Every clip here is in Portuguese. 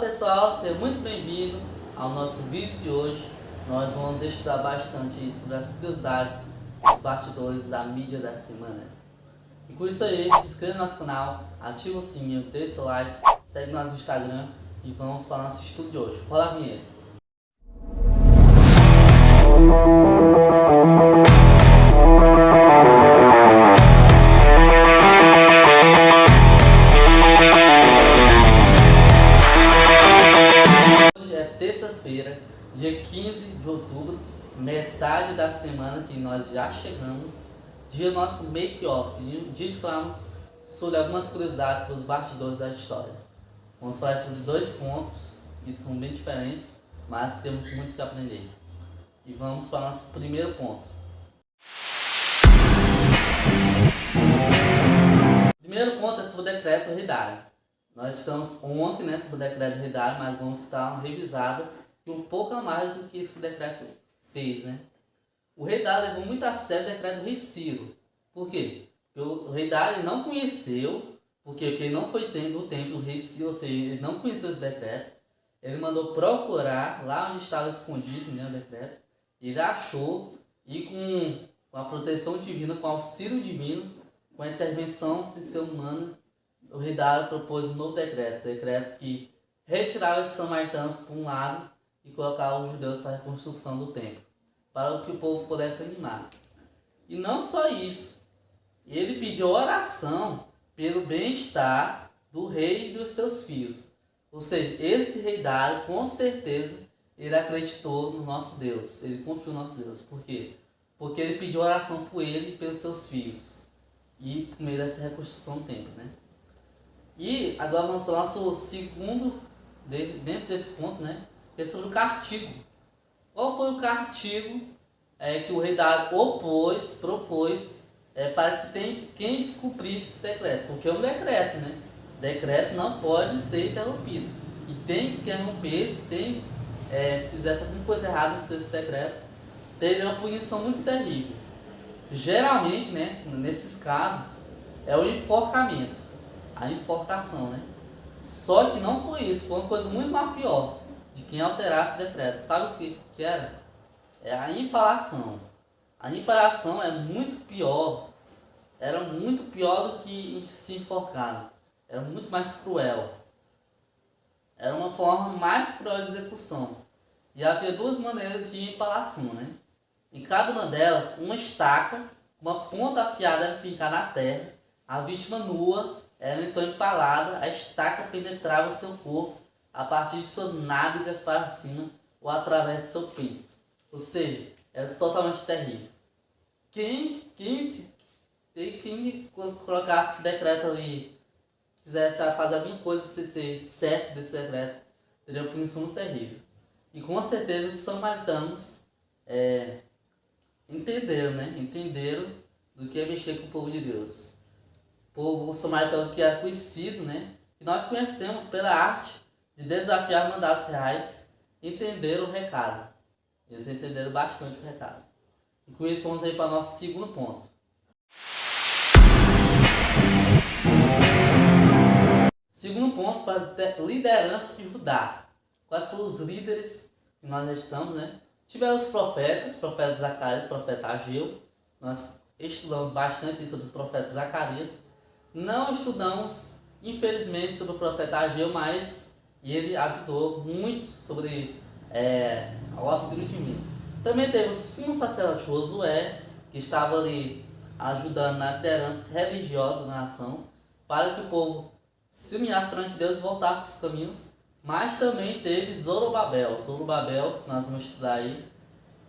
Fala pessoal, seja muito bem-vindo ao nosso vídeo de hoje. Nós vamos estudar bastante sobre as curiosidades dos bastidores da mídia da semana. E com isso aí, se inscreva no nosso canal, ativa o sininho, deixa seu like, segue nós no Instagram e vamos para o nosso estudo de hoje. Rola a vinheta. Terça-feira, dia 15 de outubro, metade da semana que nós já chegamos, dia do nosso make-off, dia de falarmos sobre algumas curiosidades sobre os bastidores da história. Vamos falar sobre dois pontos que são bem diferentes, mas que temos muito que aprender. E vamos para o nosso primeiro ponto. O primeiro ponto é sobre o decreto redário. Nós estamos ontem sobre o decreto redário, mas vamos dar uma revisada e um pouco a mais do que esse decreto fez, O rei Dário levou muito a sério o decreto Rei Ciro. Por quê? Porque o rei Dário não conheceu, porque ele não foi do tempo do rei Ciro, ou seja, ele não conheceu esse decreto. Ele mandou procurar lá onde estava escondido o decreto. Ele achou e com a proteção divina, com o auxílio divino, com a intervenção sem ser humana, o rei Dário propôs um novo decreto que retirava os samaritanos para um lado e colocava os judeus para a reconstrução do templo, para que o povo pudesse animar. E não só isso, ele pediu oração pelo bem-estar do rei e dos seus filhos. Ou seja, esse rei Dário, com certeza, ele acreditou no nosso Deus, ele confiou no nosso Deus. Por quê? Porque ele pediu oração por ele e pelos seus filhos, e por meio dessa reconstrução do templo, E agora vamos para o nosso segundo, dentro desse ponto, que é sobre o castigo. Qual foi o castigo que o rei Dário propôs para que quem descumprisse esse decreto? Porque é um decreto, Decreto não pode ser interrompido. E tem que interromper, se fizesse alguma coisa errada nesse decreto, teria uma punição muito terrível. Geralmente, nesses casos, é o enforcamento. A enforcação, Só que não foi isso, foi uma coisa muito mais pior de quem alterasse o decreto. Sabe o que era? É a impalação. A impalação é muito pior, era muito pior do que se enforcar. Era muito mais cruel. Era uma forma mais cruel de execução. E havia duas maneiras de impalação, Em cada uma delas, uma estaca, uma ponta afiada era ficar na terra, a vítima nua era então empalada, a estaca penetrava seu corpo a partir de suas nádegas para cima ou através de seu peito. Ou seja, era totalmente terrível. Quem colocasse esse decreto ali, quisesse fazer alguma coisa sem ser certo desse decreto, teria uma punição muito terrível. E com certeza os samaritanos entenderam do que é mexer com o povo de Deus. Povo samaritano que era conhecido, que nós conhecemos pela arte de desafiar mandatos reais, entenderam o recado. Eles entenderam bastante o recado. E com isso vamos aí para o nosso segundo ponto. Segundo ponto para a liderança de Judá. Quais foram os líderes que nós já estamos, Tiveram os profetas Zacarias, profeta Ageu. Nós estudamos bastante sobre o profeta Zacarias. Não estudamos, infelizmente, sobre o profeta Ageu, mas ele ajudou muito sobre o auxílio divino. Também teve o sumo sacerdote Josué, que estava ali ajudando na liderança religiosa da nação, para que o povo se humilhasse perante Deus e voltasse para os caminhos. Mas também teve Zorobabel, que nós vamos estudar aí.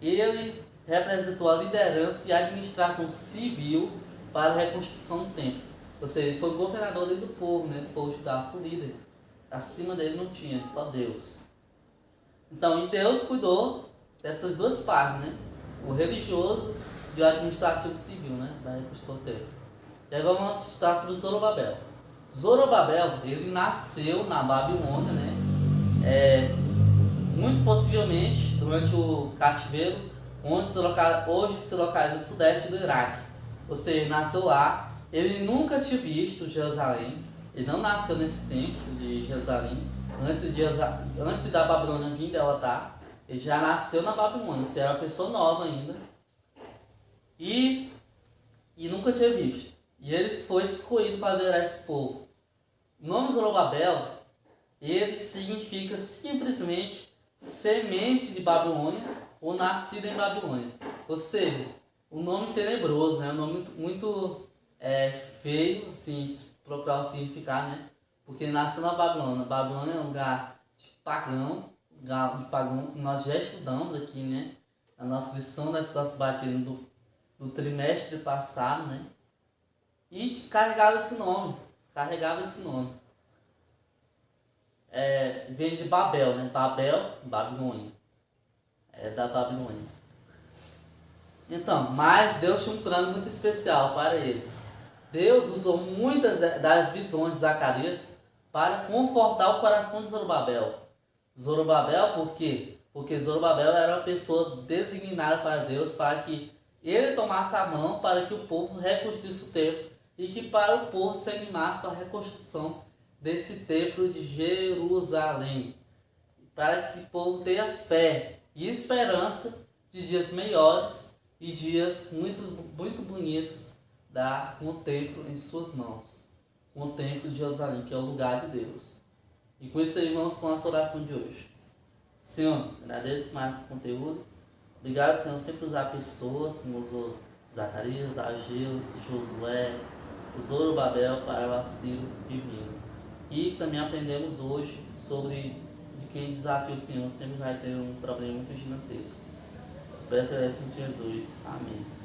Ele representou a liderança e a administração civil para a reconstrução do templo. Ou seja, ele foi o governador do povo, do povo judaico, foi o líder. Acima dele não tinha, só Deus. Então, e Deus cuidou dessas duas partes, O religioso e o administrativo civil, da reconstrução do templo. E agora vamos estudar sobre Zorobabel. Zorobabel, ele nasceu na Babilônia, muito possivelmente durante o cativeiro, onde hoje se localiza o sudeste do Iraque. Ou seja, nasceu lá. Ele nunca tinha visto Jerusalém, ele não nasceu nesse templo de Jerusalém, Antes da Babilônia vir derrotar, ele já nasceu na Babilônia, você era uma pessoa nova ainda. E nunca tinha visto. E ele foi escolhido para liderar esse povo. O nome Zorobabel, ele significa simplesmente semente de Babilônia ou nascido em Babilônia. Ou seja, um nome tenebroso, né? Um nome muito feio, assim, procurar o significar, né? Porque ele nasceu na Babilônia. Babilônia é um lugar de pagão, que nós já estudamos aqui, né? Na nossa lição da Escola Sabatina do trimestre passado, né? E carregava esse nome. Vem de Babel, né? Babel, Babilônia. É da Babilônia. Então, mas Deus tinha um plano muito especial para ele. Deus usou muitas das visões de Zacarias para confortar o coração de Zorobabel. Zorobabel, por quê? Porque Zorobabel era uma pessoa designada para Deus para que ele tomasse a mão para que o povo reconstruísse o templo e que para o povo se animasse para a reconstrução desse templo de Jerusalém. Para que o povo tenha fé e esperança de dias melhores e dias muito bonitos com o templo em suas mãos. Com o templo de Jerusalém, que é o lugar de Deus. E com isso aí vamos com a nossa oração de hoje. Senhor, agradeço mais esse conteúdo. Obrigado, Senhor, sempre usar pessoas como usou Zacarias, Ageu, Josué, Zorobabel para o auxílio divino. E também aprendemos hoje sobre de quem desafia o Senhor sempre vai ter um problema muito gigantesco. Peço a Jesus. Amém.